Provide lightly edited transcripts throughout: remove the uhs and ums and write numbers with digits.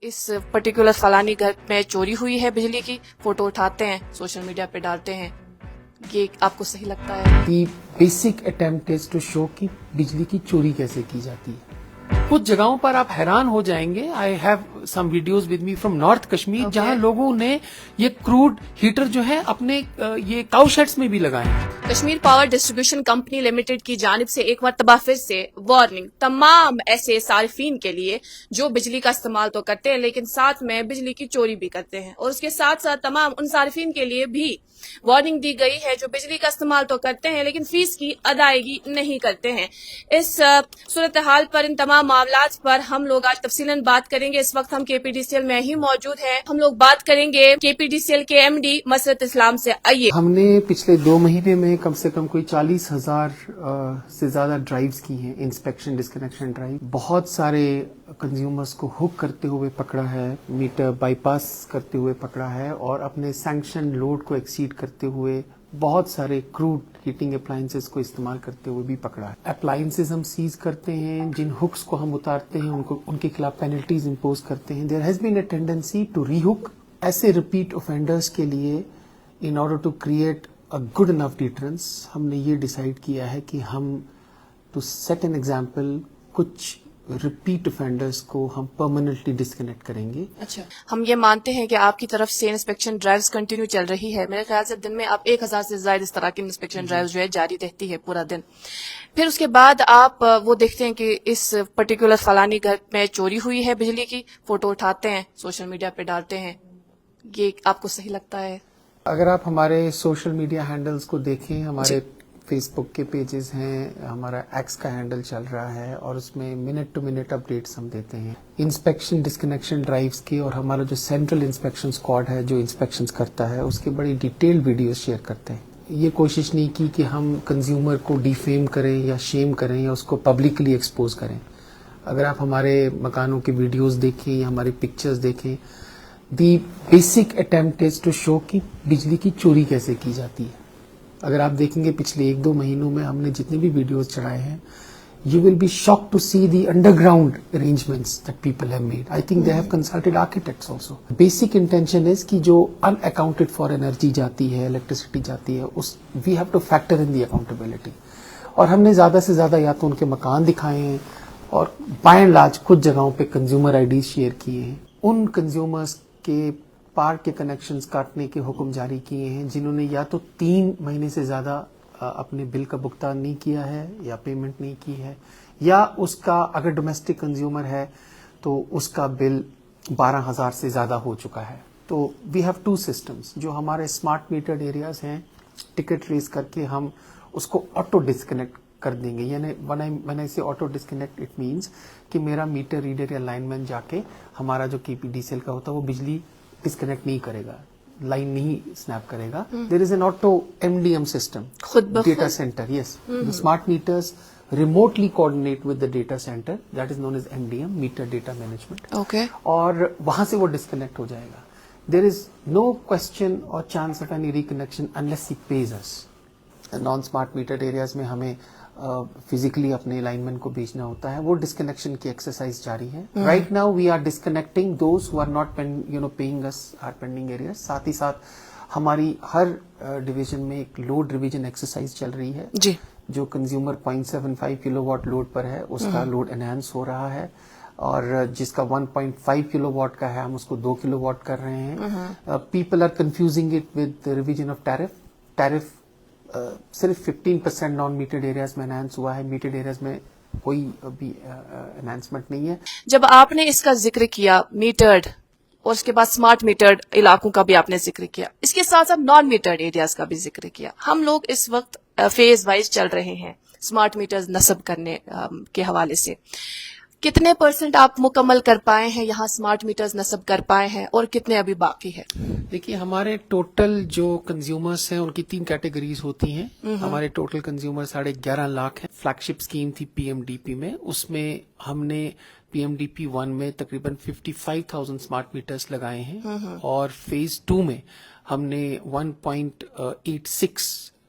اس particular فلانی گھر میں چوری ہوئی ہے بجلی کی، فوٹو اٹھاتے ہیں سوشل میڈیا پہ ڈالتے ہیں. یہ آپ کو صحیح لگتا ہے؟ The basic attempt is to show کہ بجلی کی چوری کیسے کی جاتی ہے. کچھ جگہوں پر آپ حیران ہو جائیں گے. I have some videos with me from north Kashmir جہاں لوگوں نے یہ کروڈ ہیٹر جو ہے اپنے یہ کاؤ شیڈس میں بھی لگائے ہیں. Kashmir power distribution company limited کی جانب سے ایک مرتبہ پھر سے وارننگ تمام ایسے صارفین کے لیے جو بجلی کا استعمال تو کرتے ہیں لیکن ساتھ میں بجلی کی چوری بھی کرتے ہیں، اور اس کے ساتھ ساتھ تمام ان صارفین کے لیے بھی وارننگ دی گئی ہے جو بجلی کا استعمال تو کرتے ہیں لیکن فیس کی ادائیگی نہیں کرتے ہیں. اس صورتحال پر، ان تمام معاملات پر ہم لوگ آج تفصیلاً بات کریں گے. اس وقت ہم کے پی ڈی سی ایل میں ہی موجود ہیں. ہم لوگ بات کریں گے کے پی ڈی سی ایل کے ایم ڈی مسرت اسلام سے. آئیے. ہم نے پچھلے 2 مہینے میں کم سے کم کوئی 40,000 سے زیادہ ڈرائیوز کی ہیں، انسپیکشن ڈسکنیکشن ڈرائیو. بہت سارے کنزیومرز کو ہک کرتے ہوئے پکڑا ہے، میٹر بائی پاس کرتے ہوئے پکڑا ہے، اور اپنے سینکشن لوڈ کو ایکسیڈ کرتے ہوئے بہت سارے کروڈ ہیٹنگ اپلائنسز کو استعمال کرتے ہوئے بھی پکڑا ہے. اپلائنسز ہم سیز کرتے ہیں، جن ہکس کو ہم اتارتے ہیں ان کے خلاف پینلٹیز امپوز کرتے ہیں. There has been a tendency to re hook. ایسے ریپیٹ اوفینڈرز کے لیے in order to create a good enough deterrence ہم نے یہ ڈیسائیڈ کیا ہے کہ ہم to set an example کچھ ریپیٹ offenders کو ہم permanently disconnect کریں گے. اچھا، ہم یہ مانتے ہیں کہ آپ کی طرف سے انسپیکشن ڈرائیوز کنٹینیو چل رہی ہے. میرے خیال سے دن میں آپ 1,000 سے زائد اس طرح کی انسپیکشن ڈرائیوز جو ہے جاری رہتی ہے پورا دن. پھر اس کے بعد آپ وہ دیکھتے ہیں کہ اس پرٹیکولر فلانی گھر میں چوری ہوئی ہے بجلی کی، فوٹو اٹھاتے ہیں سوشل میڈیا پہ ڈالتے ہیں. یہ آپ کو صحیح لگتا ہے؟ اگر آپ ہمارے سوشل میڈیا ہینڈلز کو دیکھیں، ہمارے فیس بک کے پیجز ہیں، ہمارا ایکس کا ہینڈل چل رہا ہے، اور اس میں منٹ ٹو منٹ اپڈیٹس ہم دیتے ہیں انسپیکشن ڈسکنیکشن ڈرائیوز کی. اور ہمارا جو سینٹرل انسپیکشن اسکواڈ ہے جو انسپیکشنز کرتا ہے اس کے بڑی ڈیٹیلڈ ویڈیوز شیئر کرتے ہیں. یہ کوشش نہیں کی کہ ہم کنزیومر کو ڈیفیم کریں یا شیم کریں یا اس کو پبلکلی ایکسپوز کریں. اگر آپ ہمارے مکانوں کی ویڈیوز دیکھیں یا ہماری پکچرز دیکھیں، the basic attempt is to show کہ بجلی کی چوری کیسے کی جاتی ہے. اگر آپ دیکھیں گے پچھلے 1-2 مہینوں میں ہم نے جتنے بھی ویڈیوز چڑھائے ہیں، you will be shock to see the underground arrangements that people have made. I think they have consulted architects also. Basic intention is کہ جو ان اکاؤنٹڈ فار انرجی جاتی ہے، الیکٹریسٹی جاتی ہے، اس we have to factor in the accountability. اور ہم نے زیادہ سے زیادہ یا تو ان کے مکان دکھائے ہیں اور بائی اینڈ لارج کچھ جگہوں پہ کنزیومر آئی ڈیز شیئر کیے ہیں. ان کنزیومرز کے پارک کے کنیکشنز کاٹنے کے حکم جاری کیے ہیں جنہوں نے یا تو 3 مہینے سے زیادہ اپنے بل کا بھگتان نہیں کیا ہے یا پیمنٹ نہیں کی ہے، یا اس کا اگر ڈومیسٹک کنزیومر ہے تو اس کا بل 12,000 سے زیادہ ہو چکا ہے. تو وی ہیو 2 سسٹمز. جو ہمارے اسمارٹ میٹرڈ ایریاز ہیں، ٹکٹ ریز کر کے ہم اس کو آٹو ڈسکنیکٹ کر دیں گے. یعنی when I say auto disconnect it means کہ میرا میٹر ریڈر یا لائن مین جا کے ہمارا جو کے پی ڈی سی ایل کا ہوتا ہے وہ بجلی ڈسکنیکٹ نہیں کرے گا، لائن نہیں سنیپ کرے گا. There is an auto MDM system data centre. Yes, smart meters remotely coordinate with the data centre, that is known as MDM، meter data management. اور وہاں سے وہ ڈسکنیکٹ ہو جائے گا. دیر از نو کوشچن اور chance of any reconnection unless he pays us. Non smart meter areas میں ہمیں فزیکلی اپنے لائن مین کو بھیجنا ہوتا ہے. وہ ڈسکنیکشن کی ایکسرسائز جاری ہے. Right now we are disconnecting those who are not paying us or pending areas. ساتھ ہی ساتھ ہماری ہر ڈویژن میں ایک لوڈ ریویژن ایکسرسائز چل رہی ہے جی. جو کنزیومر 0.75 کلو واٹ لوڈ پر ہے اس کا لوڈ انہینس ہو رہا ہے، اور جس کا 1.5 کلو واٹ کا ہے ہم اس کو 2 کلو واٹ کر رہے ہیں. People are confusing it with revision of tariff. صرف 15% نان میٹرڈ ایریاز میں انہینس ہوا ہے، میٹرڈ ایریاز میں کوئی ابھی انہینسمنٹ نہیں ہے. جب آپ نے اس کا ذکر کیا میٹرڈ اور اس کے بعد اسمارٹ میٹرڈ علاقوں کا بھی آپ نے ذکر کیا، اس کے ساتھ ساتھ نان میٹرڈ ایریاز کا بھی ذکر کیا. ہم لوگ اس وقت فیز وائز چل رہے ہیں اسمارٹ میٹرز نصب کرنے کے حوالے سے. کتنے % آپ مکمل کر پائے ہیں یہاں اسمارٹ میٹرز نصب کر پائے ہیں اور کتنے ابھی باقی ہے؟ دیکھیے، ہمارے ٹوٹل جو کنزیومرز ہیں ان کی 3 کیٹیگریز ہوتی ہیں. ہمارے ٹوٹل کنزیومر 11.5 لاکھ ہیں. فلیگ شپ اسکیم تھی PMDP میں، اس میں ہم نے PMDP 1 میں تقریباً 55,000 اسمارٹ میٹرز لگائے ہیں، اور فیز 2 میں ہم نے 1.86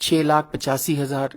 6,85,000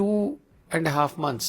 2.5 months,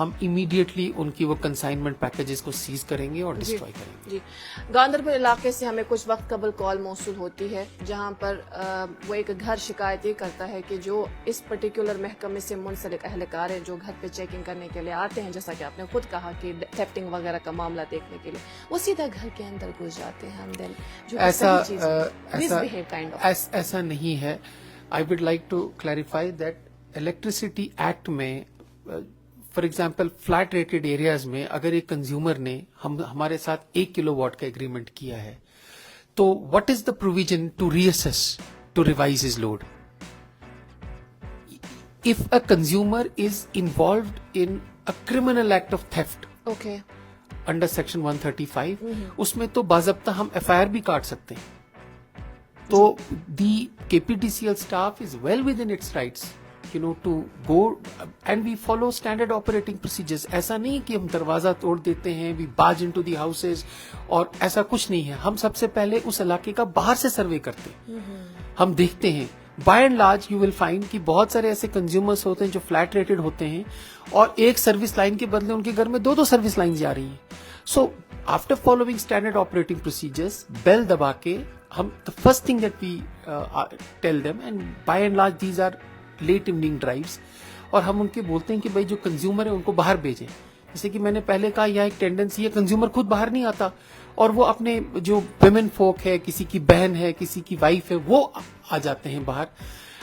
ہم امیڈیٹلی ان کی وہ کنسائنمنٹ پیکجز کو سیز کریں گے اور ڈسٹروائے کریں گے. جی گاندربل علاقے سے ہمیں کچھ وقت قبل کال موصول ہوتی ہے جہاں پر وہ ایک گھر شکایت یہ کرتا ہے کہ جو اس پرٹیکولر محکمے سے منسلک اہلکار ہیں جو گھر پہ چیکنگ کرنے کے لیے آتے ہیں، جیسا کہ آپ نے خود کہا کہ تھیفٹنگ وغیرہ کا معاملہ دیکھنے کے لیے، وہ سیدھا گھر کے اندر گھس جاتے ہیں. ہم دن جو ایسا نہیں ہے. I would like to clarify that electricity act میں for example flat rated areas میں اگر ایک کنزیومر نے ہمارے ساتھ 1 کلو واٹ کا اگریمنٹ کیا ہے تو what is the provision to reassess to revise his load. If a consumer is involved in a criminal act of theft under section 135, اس میں تو باضابطہ ہم FIR بھی کاٹ سکتے ہیں. تو the KPTCL staff is well within its rights, to go and we follow standard operating procedures. ایسا نہیں کہ ہم دروازہ توڑ دیتے ہیں, we barge into the houses, اور ایسا کچھ نہیں ہے. ہم سب سے پہلے اس علاقے کا باہر سے سروے کرتے ہیں, ہم دیکھتے ہیں. By and large you will find کہ بہت سارے ایسے کنزیومرز ہوتے ہیں جو فلیٹ ریٹڈ ہوتے ہیں اور ایک سروس لائن کے بدلے ان کے گھر میں 2 سروس لائن جا رہی ہیں. So after following standard operating procedures bell دبا کے ہم the first thing that we tell them, and by and large these are late evening drives, اور ہم ان کے بولتے ہیں کہ بھائی جو کنزیومر ہے ان کو باہر بھیجیں. جیسے کہ میں نے پہلے کہا یہاں ایک ٹینڈنسی ہے کنزیومر خود باہر نہیں آتا اور وہ اپنے جو ویمن فوک ہے, کسی کی بہن ہے, کسی کی وائف ہے, وہ آ جاتے ہیں باہر.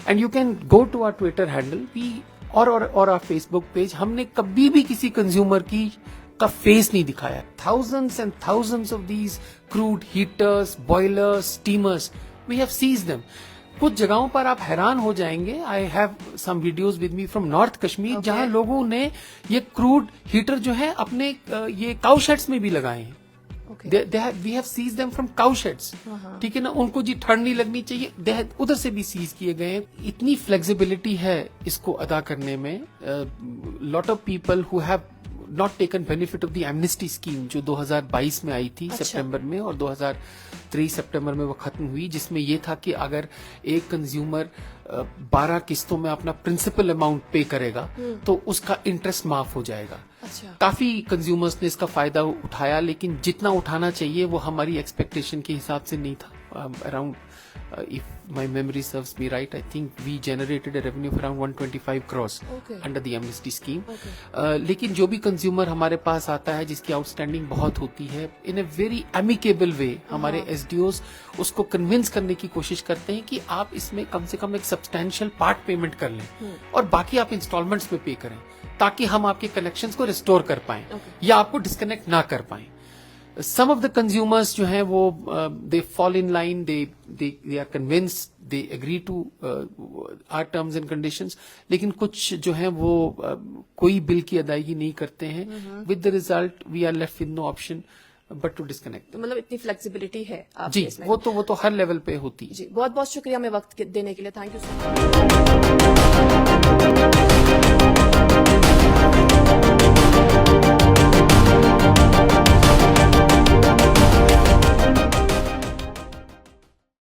And you can go to our twitter handle اور آر فیس بک پیج. ہم نے کبھی بھی کسی کنزیومر کا فیس نہیں دکھایا. Thousands and thousands of these crude heaters, boilers, steamers, we have seize them. کچھ جگہوں پر آپ حیران ہو جائیں گے. I have some videos with me from north Kashmir جہاں لوگوں نے یہ کروڈ ہیٹر جو ہے اپنے یہ کاؤ شیڈس میں بھی لگائے ہیں. We have seize them from cow sheds. ٹھیک ہے نا, ان کو ٹھنڈ نہیں لگنی چاہیے, ادھر سے بھی سیز کیے گئے ہیں. اتنی فلیکسیبلٹی ہے اس کو ادا کرنے میں. Lot of people who have not taken benefit of the Amnesty scheme جو 2022 میں آئی تھی سپٹمبر میں, اور 2023 سپٹمبر میں وہ ختم ہوئی, جس میں یہ تھا کہ اگر ایک کنزیومر 12 قسطوں میں اپنا پرنسپل اماؤنٹ پے کرے گا تو اس کا انٹرسٹ معاف ہو جائے گا. کافی کنزیومرز نے اس کا فائدہ اٹھایا, لیکن جتنا اٹھانا چاہیے وہ ہماری ایکسپیکٹیشن کے حساب سے نہیں تھا. Around if my memory serves me right, I think we generated a revenue of around 125 crores under the amnesty scheme. لیکن جو بھی کنزیومر ہمارے پاس آتا ہے جس کی آؤٹ اسٹینڈنگ بہت ہوتی ہے, in a very amicable way ہمارے SDOs اس کو کنونس کرنے کی کوشش کرتے ہیں کہ آپ اس میں کم سے کم ایک سبسٹینشیل پارٹ پیمنٹ کر لیں اور باقی آپ انسٹالمنٹس میں پے کریں, تاکہ ہم آپ کے کلیکشنز کو ریسٹور کر پائیں یا آپ کو ڈسکنیکٹ نہ کر پائیں. Some of the consumers جو ہیں وہ they fall in line, they are convinced, they agree to our terms and conditions, لیکن کچھ جو ہیں وہ کوئی بل کی ادائیگی نہیں کرتے ہیں. With the result we are left with no option but to disconnect. مطلب اتنی فلیکسیبلٹی ہے آپ جی, وہ تو ہر لیول پہ ہوتی ہے. جی بہت بہت شکریہ ہمیں وقت دینے کے لیے. Thank you so much.